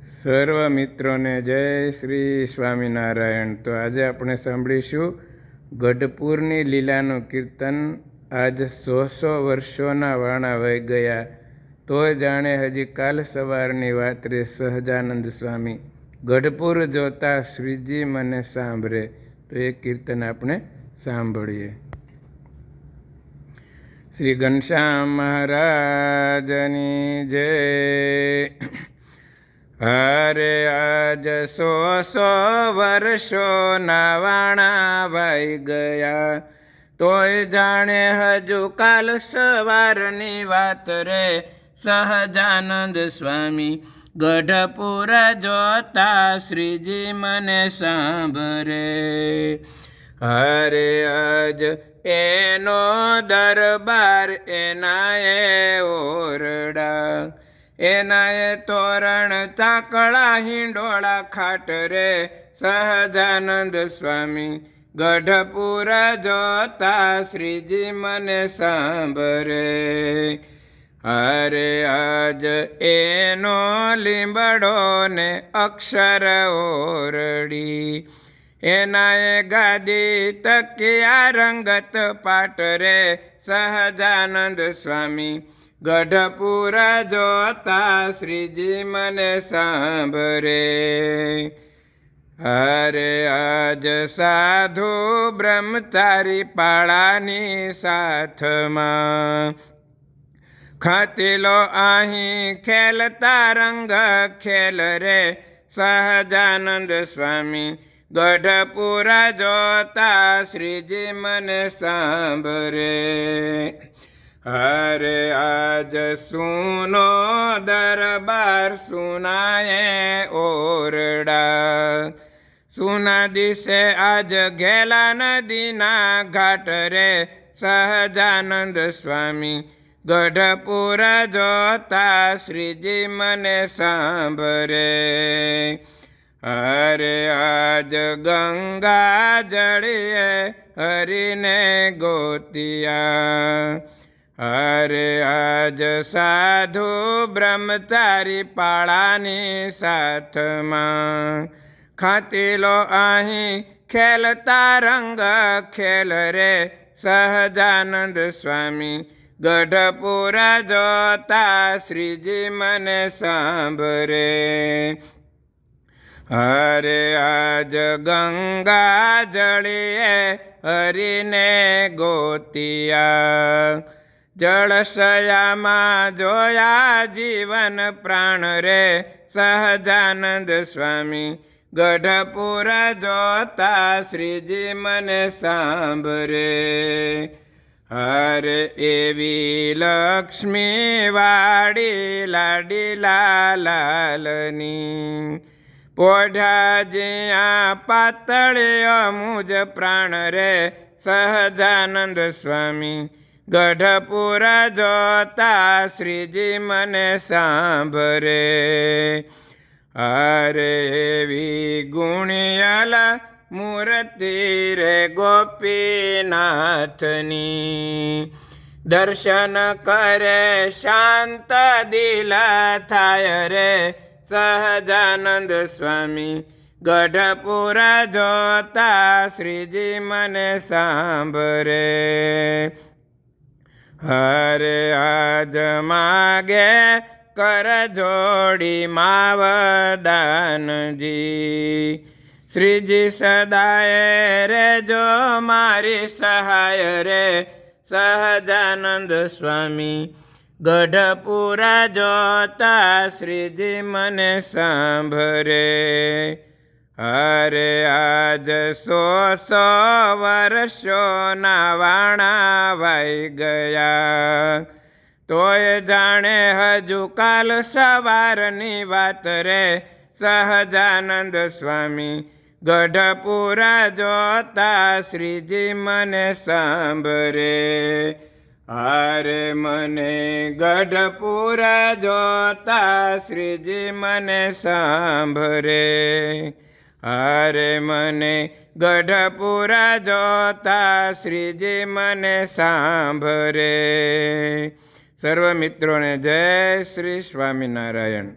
સર્વ મિત્રોને જય શ્રી સ્વામિનારાયણ। તો આજે આપણે સાંભળીશું ગઢપુરની લીલાનું કીર્તન। આજ 100 વર્ષોના વાણા વહી ગયા, તો જાણે હજી કાલ સવારની વાત રે સહજાનંદ સ્વામી। ગઢપુર જોતા શ્રીજી મને સાંભળે। તો એ કીર્તન આપણે સાંભળીએ। શ્રી ઘનશ્યામ મહારાજની જય। અરે આજ 100 વર્ષોના વાણા વહી ગયા, તોય જાણે હજુ કાલ સવારની વાત રે સહજાનંદ સ્વામી। ગઢપુર જોતા શ્રીજી મને સાંભળે। અરે આજ એનો દરબાર એનાએ ઓરડા, એનાએ તોરણ ચાકળા હિંડોળા ખાટ રે સહજાનંદ સ્વામી। ગઢપુર જોતા શ્રીજી મને સાંભળે। અરે આજ એનો લીંબડો ને અક્ષર ઓરડી, એનાએ ગાદી તકિયા રંગત પાટ રે સહજાનંદ સ્વામી। ગઢપુર જોતા શ્રીજી મને સાંભળે। અરે આજ સાધુ બ્રહ્મચારી પાળાની સાથમાં, ખાતીલો અહીં ખેલતા રંગ ખેલ રે સહજાનંદ સ્વામી। ગઢપુર જોતા શ્રીજી મને સાંભળે। અરે આજ સુનો દરબાર સુનાએ ઓરડા, સુના દિશે આજ ઘેલા નદીના ઘાટ રે સહજાનંદ સ્વામી। ગઢપુર જોતા શ્રીજી મને સાંભળે। અરે આજ ગંગા જળીએ હરીને ગોતિયા, અરે આજ સાધુ બ્રહ્મચારી પાળાની સાથમાં, ખાતીલો અહીં ખેલતા રંગ ખેલ રે સહજાનંદ સ્વામી। ગઢપુર જોતા શ્રીજી મને સાંભળે। અરે આજ ગંગા જળીએ હરીને ગોતિયા, જળશયામાં જોયા જીવન પ્રાણ રે સહજાનંદ સ્વામી। ગઢપુર જોતા શ્રીજી મને સાંભળે। અરે એવી લક્ષ્મી વાડી લાડીલા લાલની, પોઢા જ્યાં પાતળીઓ મુજ પ્રાણ રે સહજાનંદ સ્વામી। ગઢપુર જોતા શ્રીજી મને સાંભળે। અરે એવી ગુણિયલ મૂર્તિ રે ગોપીનાથની, દર્શન કરે શાંત દિલ થાય રે સહજાનંદ સ્વામી। ગઢપુર જોતા શ્રીજી મને સાંભળે। અરે આજ માગે કર જોડી માવદાનજી, શ્રીજી સદાય રેજો મારી સહાય રે સહજાનંદ સ્વામી। ગઢપુર જોતા શ્રીજી મને સાંભળે। અરે આજ 100 વર્ષોના વાણા વહી ગયા, તોય જાણે હજુ કાલ સવારની વાત રે સહજાનંદ સ્વામી। ગઢપુર જોતા શ્રીજી મને સાંભળે। અરે મને ગઢપુર જોતા શ્રીજી મને સાંભળે। અરે મને ગઢપુર જોતા શ્રીજી મને સાંભળે। સર્વ મિત્રોને જય શ્રી સ્વામિનારાયણ।